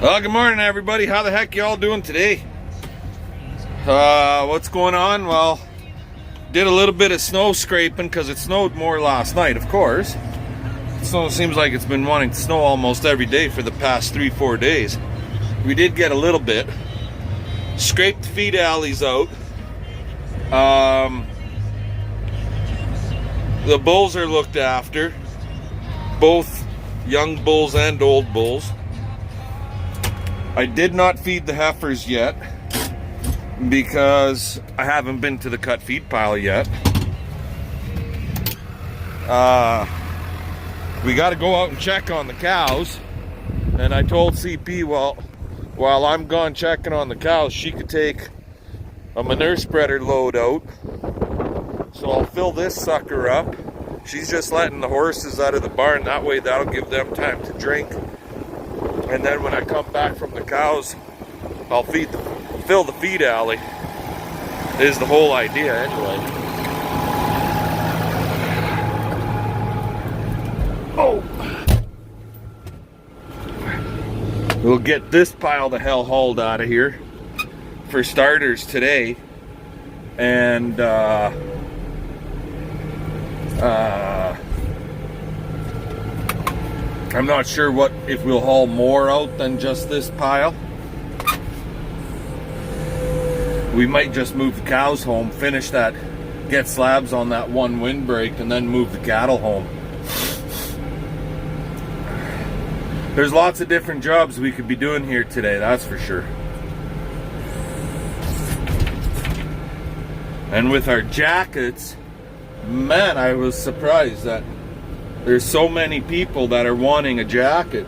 Well, good morning, everybody. How the heck y'all doing today? What's going on? Well, did a little bit of snow scraping because it snowed more last night, of course. Snow seems like it's been wanting to snow almost every day for the past 3-4 days. We did get a little bit. Scraped the feed alleys out. The bulls are looked after. Both young bulls and old bulls. I did not feed the heifers yet because I haven't been to the cut feed pile yet. We got to go out and check on the cows, and I told CP, well, while I'm gone checking on the cows, she could take a manure spreader load out. So I'll fill this sucker up. She's just letting the horses out of the barn. That way that'll give them time to drink. And then when I come back from the cows, I'll fill the feed alley. Is the whole idea anyway. Oh! We'll get this pile to hell hauled out of here for starters today. And I'm not sure if we'll haul more out than just this pile. We might just move the cows home, finish that, get slabs on that one windbreak, and then move the cattle home. There's lots of different jobs we could be doing here today, that's for sure. And with our jackets, man, I was surprised that there's so many people that are wanting a jacket.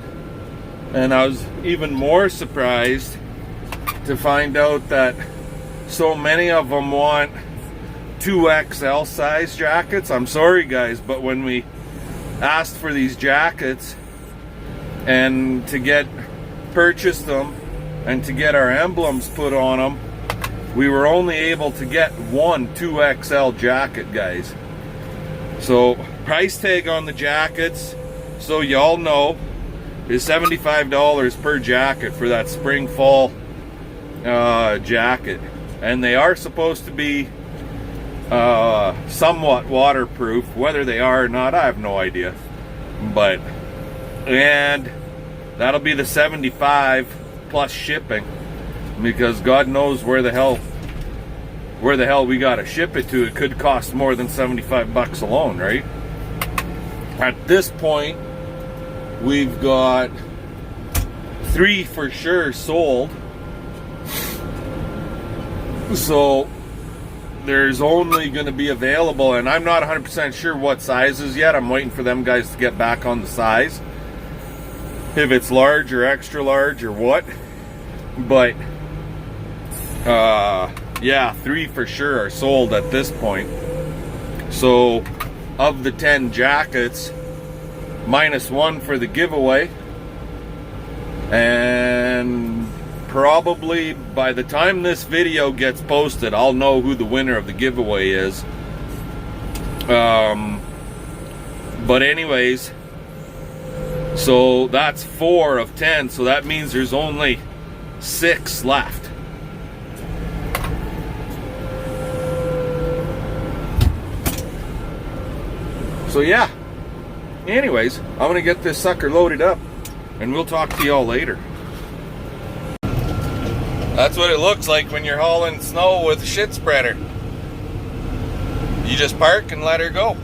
And I was even more surprised to find out that so many of them want 2XL size jackets. I'm sorry guys, but when we asked for these jackets and to purchase them and to get our emblems put on them, we were only able to get one 2XL jacket, guys. So price tag on the jackets, so y'all know, is $75 per jacket for that spring fall jacket. And they are supposed to be somewhat waterproof. Whether they are or not, I have no idea. And that'll be the $75 plus shipping, because God knows where the hell we gotta ship it to. It could cost more than $75 alone, right? At this point, we've got 3 for sure sold. So there's only going to be available, and I'm not 100% sure what sizes yet. I'm waiting for them guys to get back on the size, if it's large or extra large or what. But yeah, 3 for sure are sold at this point. So of the 10 jackets, -1 for the giveaway, and probably by the time this video gets posted, I'll know who the winner of the giveaway is. But anyways, so that's 4 of 10, so that means there's only 6 left. So yeah, anyways, I'm gonna get this sucker loaded up and we'll talk to y'all later. That's what it looks like when you're hauling snow with a shit spreader. You just park and let her go.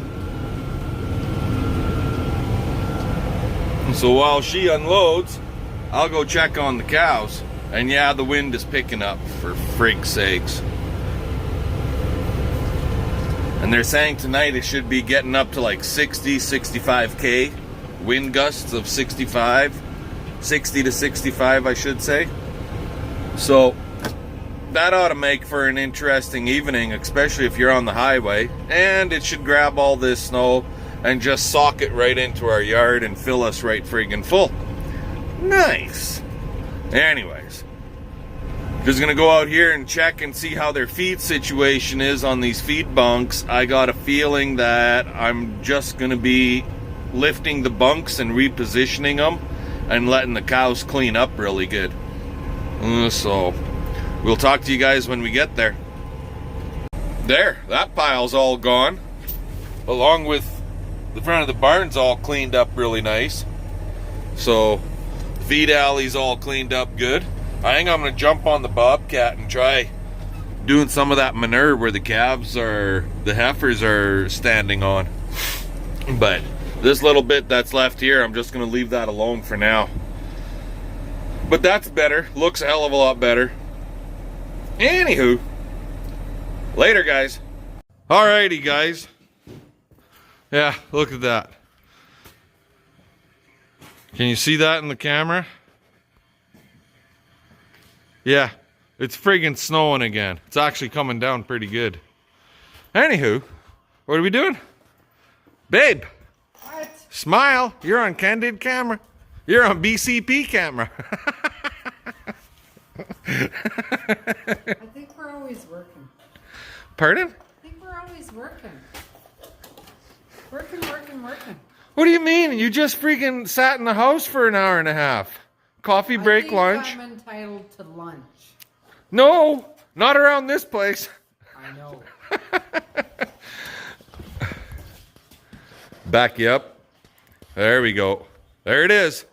So while she unloads, I'll go check on the cows. And yeah, the wind is picking up, for frig's sakes. And they're saying tonight it should be getting up to like 60, 65K. Wind gusts of 60 to 65, I should say. So that ought to make for an interesting evening, especially if you're on the highway. And it should grab all this snow and just sock it right into our yard and fill us right friggin' full. Nice. Anyways, just gonna go out here and check and see how their feed situation is on these feed bunks. I got a feeling that I'm just gonna be lifting the bunks and repositioning them and letting the cows clean up really good. So we'll talk to you guys when we get there. There, that pile's all gone, along with the front of the barn's all cleaned up really nice. So the feed alley's all cleaned up good. I think I'm gonna jump on the Bobcat and try doing some of that manure where the calves are, the heifers are standing on. But this little bit that's left here, I'm just gonna leave that alone for now. But that's better, looks a hell of a lot better. Anywho, later guys. Alrighty guys. Yeah, look at that. Can you see that in the camera? Yeah, it's friggin' snowing again. It's actually coming down pretty good. Anywho, what are we doing? Babe, what? Smile, you're on candid camera. You're on BCP camera. I think we're always working. Pardon? I think we're always working. Working. What do you mean? You just freaking sat in the house for an hour and a half. Coffee break, lunch. I'm entitled to lunch. No, not around this place. I know. Back you up. There we go. There it is.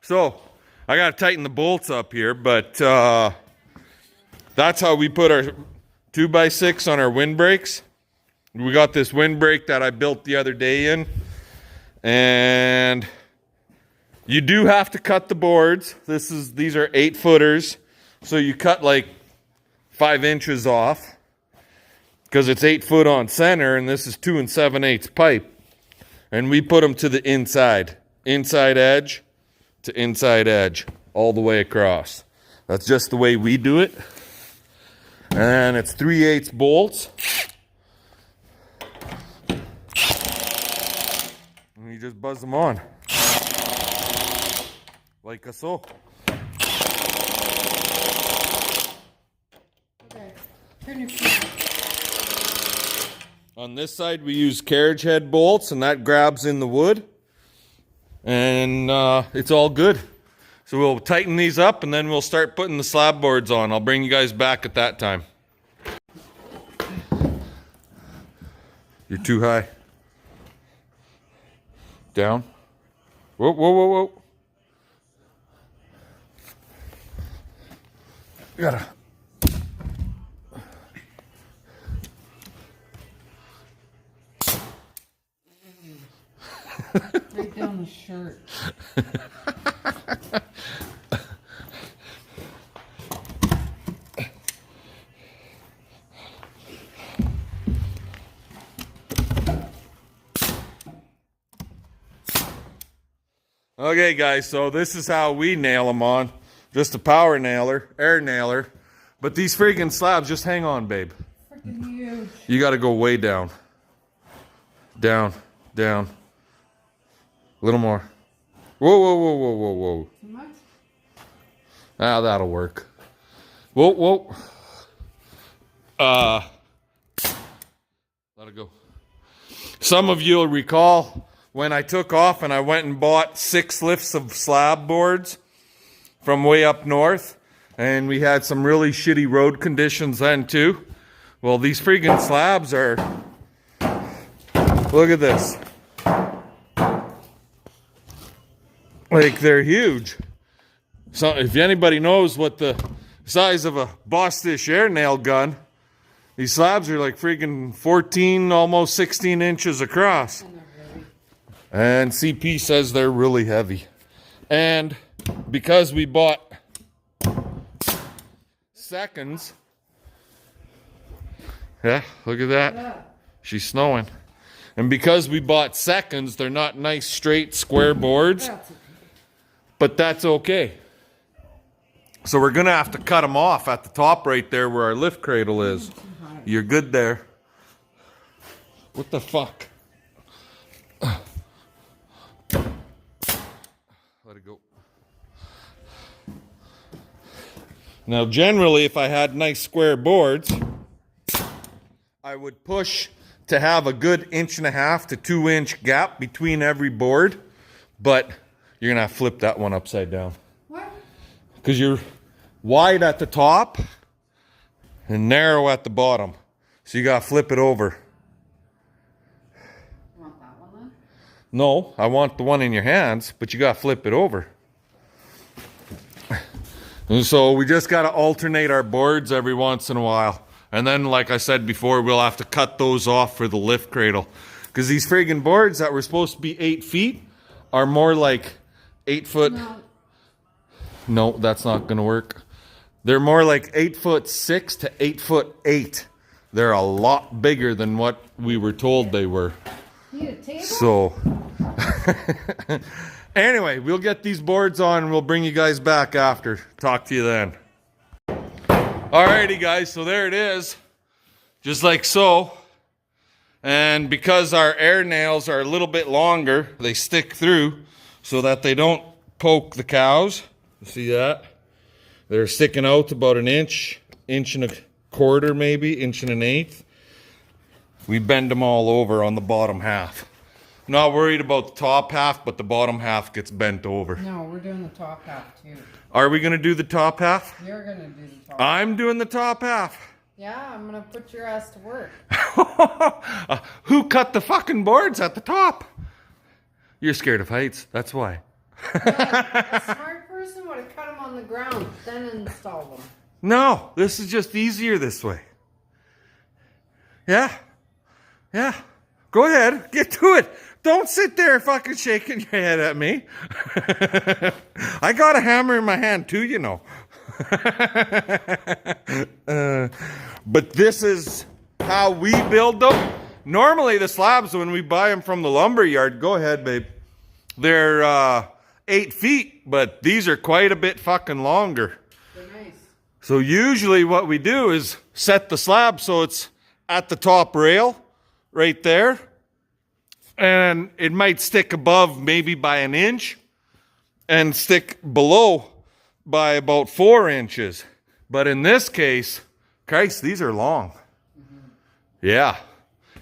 So, I gotta tighten the bolts up here, but that's how we put our 2x6 on our windbreaks. We got this windbreak that I built the other day in, and you do have to cut the boards. These are 8-footers, so you cut like 5 inches off because it's 8 foot on center, and this is 2 7/8 pipe. And we put them to the inside edge to inside edge, all the way across. That's just the way we do it. And it's 3/8 bolts. And you just buzz them on. Like so. Okay, turn your feet. On this side we use carriage head bolts, and that grabs in the wood. And it's all good. So we'll tighten these up and then we'll start putting the slab boards on. I'll bring you guys back at that time. You're too high. Down. Whoa, whoa, whoa, whoa. You gotta. Right down the shirt. Okay guys, so this is how we nail them on. Just a power nailer, air nailer. But these freaking slabs, just hang on, babe. Freaking huge. You gotta go way down. Down, down. A little more. Whoa, whoa, whoa, whoa, whoa, whoa. Too much? Ah, that'll work. Whoa, whoa. Let it go. Some of you will recall when I took off and I went and bought 6 lifts of slab boards from way up north, and we had some really shitty road conditions then too. Well, these freaking slabs are, look at this. Like, they're huge. So if anybody knows what the size of a Bostish air nail gun, these slabs are like freaking 14, almost 16 inches across. And CP says they're really heavy. And because we bought seconds, yeah, look at that. Yeah. She's snowing. And because we bought seconds, they're not nice, straight, square boards. But that's okay. So we're going to have to cut them off at the top right there where our lift cradle is. You're good there. What the fuck? Let it go. Now generally, if I had nice square boards, I would push to have a good 1.5 to 2 inch gap between every board. But you're gonna have to flip that one upside down. What? Because you're wide at the top and narrow at the bottom. So you gotta flip it over. You want that one then? No, I want the one in your hands, but you gotta flip it over. And so we just gotta alternate our boards every once in a while. And then, like I said before, we'll have to cut those off for the lift cradle. Because these friggin' boards that were supposed to be 8 feet are more like 8 foot. No, that's not gonna work. They're more like 8'6" to 8'8". They're a lot bigger than what we were told they were. Need a table? So, anyway, we'll get these boards on and we'll bring you guys back after. Talk to you then. Alrighty, guys, so there it is. Just like so. And because our air nails are a little bit longer, they stick through so that they don't poke the cows. You see that? They're sticking out about an inch, inch and a quarter maybe, inch and an eighth. We bend them all over on the bottom half. Not worried about the top half, but the bottom half gets bent over. No, we're doing the top half too. Are we going to do the top half? You're going to do the top half. I'm doing the top half. Yeah, I'm going to put your ass to work. Who cut the fucking boards at the top? You're scared of heights, that's why. A smart person would have cut them on the ground, then installed them. No, this is just easier this way. Yeah. Yeah. Go ahead. Get to it. Don't sit there fucking shaking your head at me. I got a hammer in my hand too, you know. But this is how we build them. Normally the slabs, when we buy them from the lumber yard, go ahead, babe. They're 8 feet, but these are quite a bit fucking longer. They're nice. So usually what we do is set the slab so it's at the top rail right there. And it might stick above maybe by an inch and stick below by about 4 inches. But in this case, Christ, these are long. Yeah.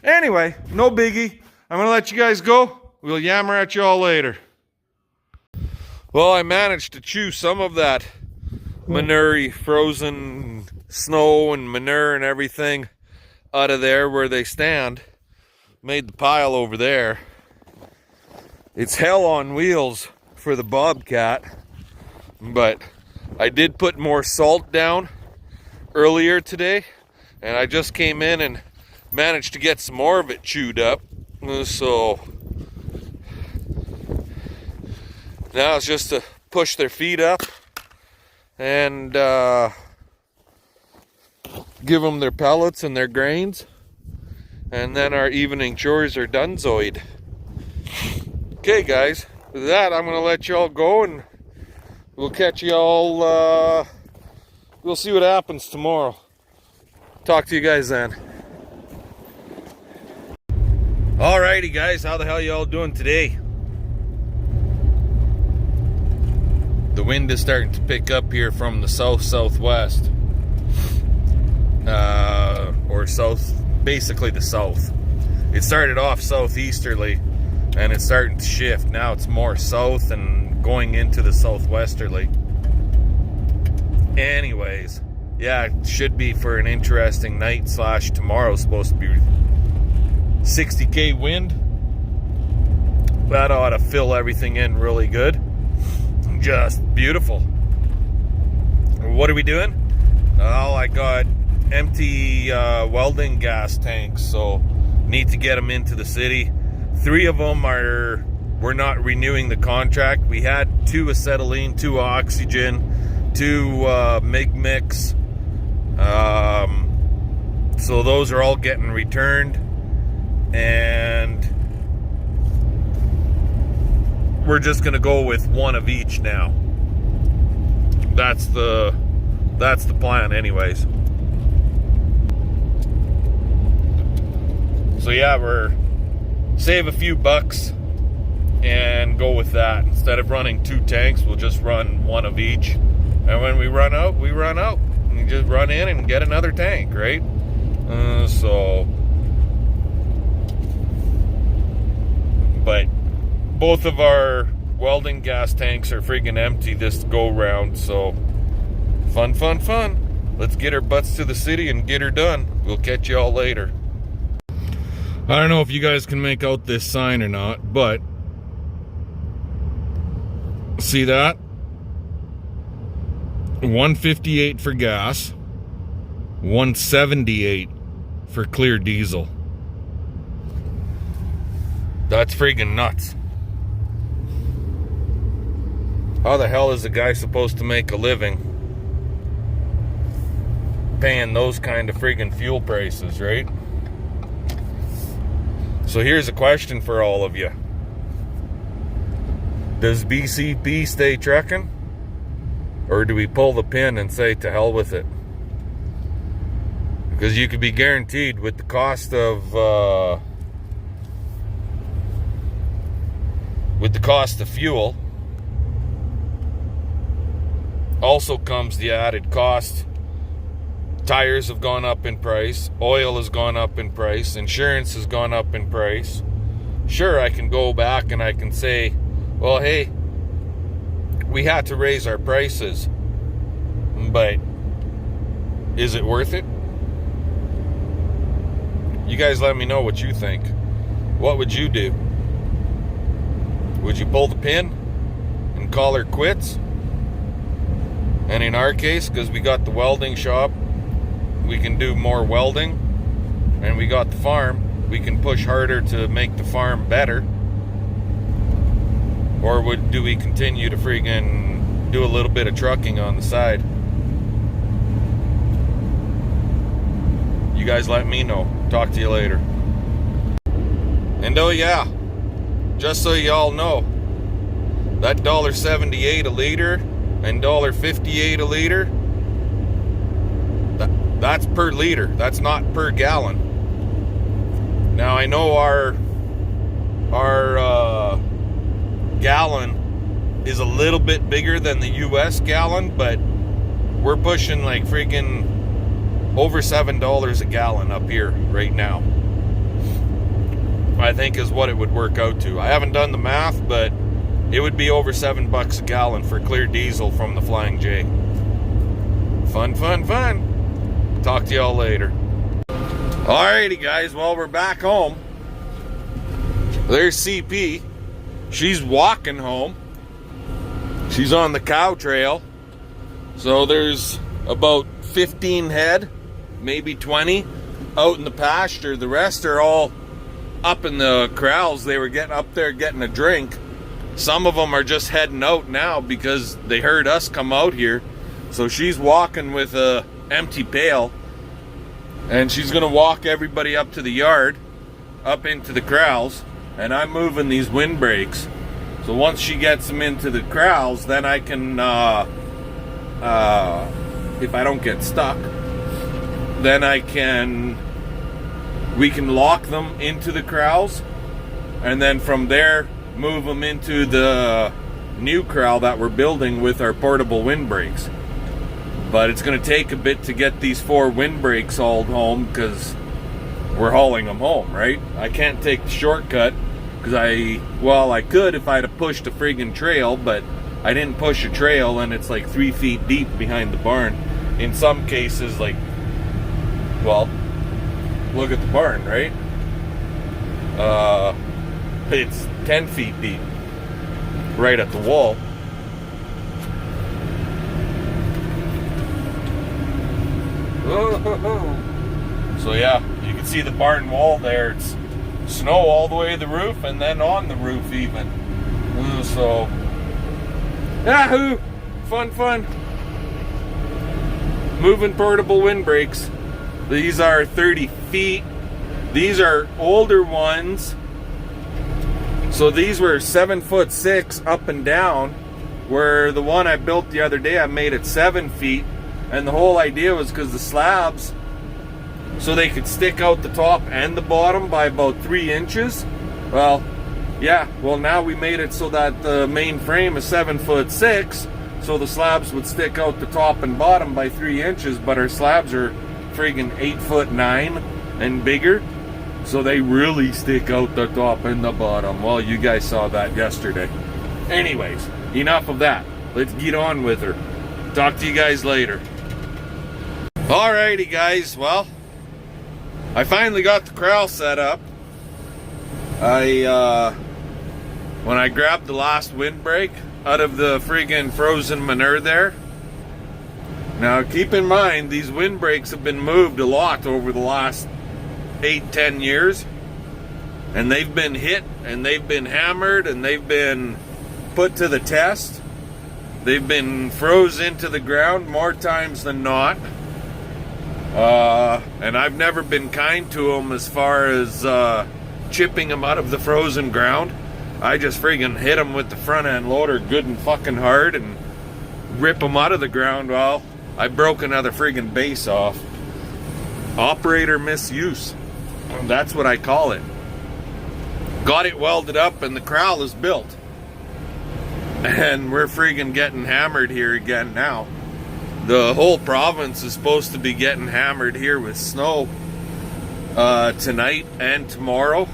Anyway, no biggie. I'm going to let you guys go. We'll yammer at you all later. Well, I managed to chew some of that Manure frozen snow and manure and everything out of there where they stand. Made the pile over there. It's hell on wheels for the Bobcat, but I did put more salt down earlier today, and I just came in and managed to get some more of it chewed up. So now it's just to push their feet up and give them their pellets and their grains. And then our evening chores are donezoid. Okay, guys. With that, I'm going to let you all go, and we'll catch you all. We'll see what happens tomorrow. Talk to you guys then. Alrighty, guys. How the hell you all doing today? The wind is starting to pick up here from the south-southwest. Or south. Basically the south. It started off southeasterly and it's starting to shift. Now it's more south and going into the southwesterly. Anyways, yeah, it should be for an interesting night / tomorrow. Supposed to be 60k wind. That ought to fill everything in really good. Just beautiful. What are we doing? Oh, I got empty welding gas tanks, so need to get them into the city. 3 of them we're not renewing the contract. We had 2 acetylene, 2 oxygen, 2 MIG mix, so those are all getting returned, and we're just gonna go with 1 of each now. That's the plan anyways. So yeah, we're save a few bucks and go with that. Instead of running 2 tanks, we'll just run 1 of each. And when we run out, we run out. You just run in and get another tank, right? But both of our welding gas tanks are friggin' empty this go round, so fun, fun, fun. Let's get our butts to the city and get her done. We'll catch you all later. I don't know if you guys can make out this sign or not, but see that? 158 for gas, 178 for clear diesel. That's friggin' nuts. How the hell is a guy supposed to make a living paying those kind of friggin' fuel prices, right? So here's a question for all of you. Does BCP stay trucking? Or do we pull the pin and say to hell with it? Because you could be guaranteed with the cost of fuel also comes the added cost. Tires have gone up in price, oil has gone up in price, insurance has gone up in price. Sure, I can go back and I can say, well, hey, we had to raise our prices, but is it worth it? You guys let me know what you think. What would you do? Would you pull the pin and call her quits? And in our case, because we got the welding shop, we can do more welding, and we got the farm, we can push harder to make the farm better. Or do we continue to friggin' do a little bit of trucking on the side? You guys let me know. Talk to you later. And oh yeah, just so you all know, that $1.78 a liter and $1.58 a liter, that's per liter. That's not per gallon. Now I know our gallon is a little bit bigger than the US gallon, but we're pushing like freaking over $7 a gallon up here right now, I think is what it would work out to. I haven't done the math, but it would be over $7 a gallon for clear diesel from the Flying J. Fun, fun, fun. Talk to y'all later. Alrighty guys, well, we're back home. There's CP. She's walking home. She's on the cow trail. So there's about 15 head, maybe 20, out in the pasture. The rest are all up in the corrals. They were getting up there getting a drink. Some of them are just heading out now because they heard us come out here. So she's walking with a empty pail, and she's gonna walk everybody up to the yard, up into the corrals, and I'm moving these windbreaks. So once she gets them into the corrals, then I can, if I don't get stuck, then we can lock them into the corrals, and then from there move them into the new corral that we're building with our portable windbreaks. But it's going to take a bit to get these 4 windbreaks hauled home because we're hauling them home, right? I can't take the shortcut because I could if I'd have pushed a friggin' trail, but I didn't push a trail, and it's like 3 feet deep behind the barn. In some cases, like, well, look at the barn, right? It's 10 feet deep right at the wall. So yeah, you can see the barn wall there. It's snow all the way to the roof and then on the roof even. So yahoo! Fun, fun. Moving portable windbreaks. These are 30 feet. These are older ones. So these were 7'6" up and down, where the one I built the other day, I made it 7 feet. And the whole idea was because the slabs, so they could stick out the top and the bottom by about 3 inches. Well, yeah, well now we made it so that the main frame is 7'6", so the slabs would stick out the top and bottom by 3 inches, but our slabs are friggin' 8'9" and bigger, so they really stick out the top and the bottom. Well, you guys saw that yesterday. Anyways, enough of that. Let's get on with her. Talk to you guys later. Alrighty guys, well, I finally got the corral set up. When I grabbed the last windbreak out of the friggin' frozen manure there. Now keep in mind, these windbreaks have been moved a lot over the last 8-10 years. And they've been hit, and they've been hammered, and they've been put to the test. They've been froze into the ground more times than not. And I've never been kind to them as far as chipping them out of the frozen ground. I just friggin' hit them with the front end loader good and fucking hard and rip them out of the ground. Well, I broke another friggin' base off. Operator misuse. That's what I call it. Got it welded up and the corral is built. And we're friggin' getting hammered here again now. The whole province is supposed to be getting hammered here with snow tonight and tomorrow.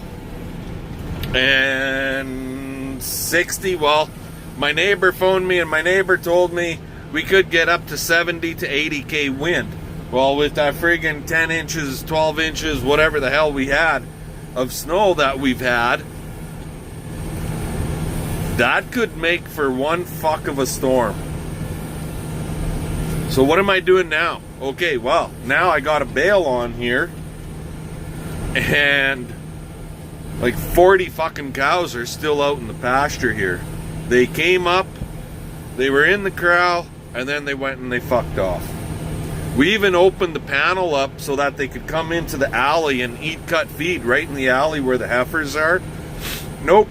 And 60, well, my neighbor phoned me and my neighbor told me we could get up to 70 to 80k wind. Well, with that friggin' 10 inches, 12 inches, whatever the hell we had of snow that we've had, that could make for one fuck of a storm. So what am I doing now? Okay, well, now I got a bale on here, and like 40 fucking cows are still out in the pasture here. They came up, they were in the corral, and then they went and they fucked off. We even opened the panel up so that they could come into the alley and eat cut feed right in the alley where the heifers are. Nope.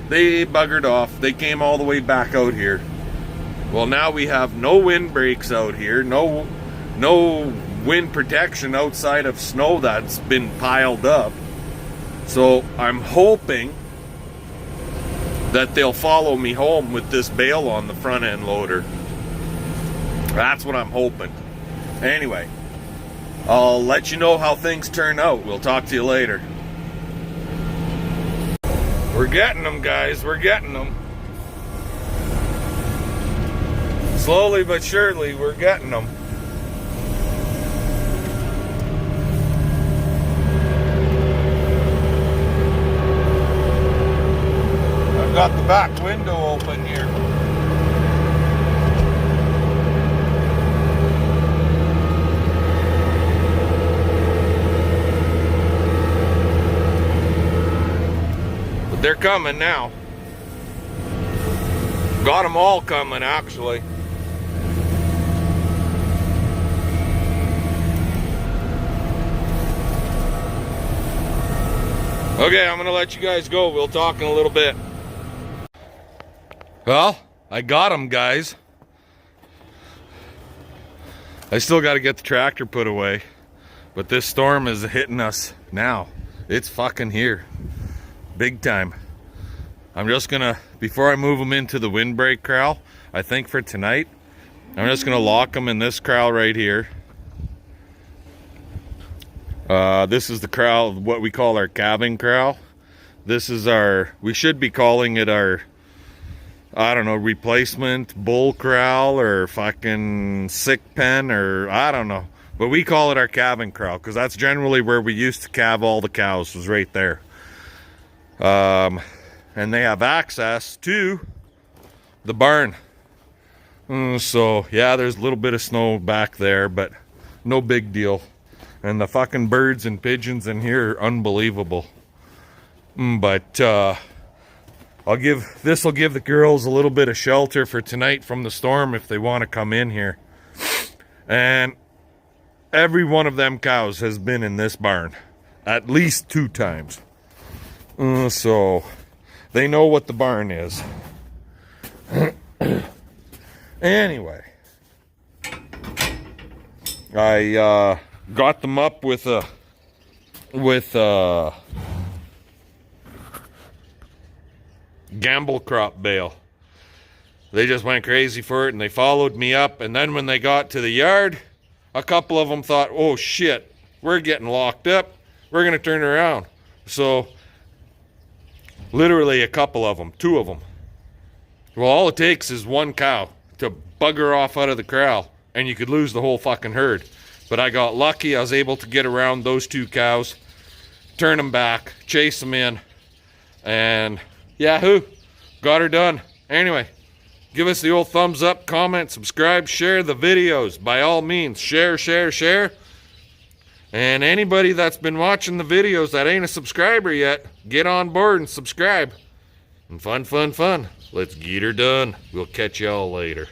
They buggered off. They came all the way back out here. Well, now we have no windbreaks out here. No wind protection outside of snow that's been piled up. So I'm hoping that they'll follow me home with this bale on the front end loader. That's what I'm hoping. Anyway, I'll let you know how things turn out. We'll talk to you later. We're getting them, guys. We're getting them. Slowly but surely, we're getting them. I've got the back window open here. But they're coming now. Got them all coming, actually. Okay, I'm gonna let you guys go. We'll talk in a little bit. Well, I got them, guys. I still got to get the tractor put away, but this storm is hitting us now. It's fucking here, big time. I'm just gonna, before I move them into the windbreak corral, I think for tonight, I'm just gonna lock them in this corral right here. This is the corral, what we call our calving corral. This is our, we should be calling it our, I don't know, replacement bull corral or fucking sick pen, or I don't know. But we call it our calving corral because that's generally where we used to calve all the cows, was right there. And they have access to the barn. So yeah, there's a little bit of snow back there, but no big deal. And the fucking birds and pigeons in here are unbelievable. But this will give the girls a little bit of shelter for tonight from the storm if they want to come in here. And every one of them cows has been in this barn at least 2 times. So they know what the barn is. Anyway, I got them up with a gamble crop bale. They just went crazy for it and they followed me up, and then when they got to the yard, a couple of them thought, oh shit, we're getting locked up, we're gonna turn around. So literally a couple of them, 2 of them, Well, all it takes is one cow to bugger off out of the corral, and you could lose the whole fucking herd. But I got lucky. I was able to get around those 2 cows, turn them back, chase them in, and yahoo, got her done. Anyway, give us the old thumbs up, comment, subscribe, share the videos. By all means, share, share, share. And anybody that's been watching the videos that ain't a subscriber yet, get on board and subscribe. And fun, fun, fun. Let's get her done. We'll catch y'all later.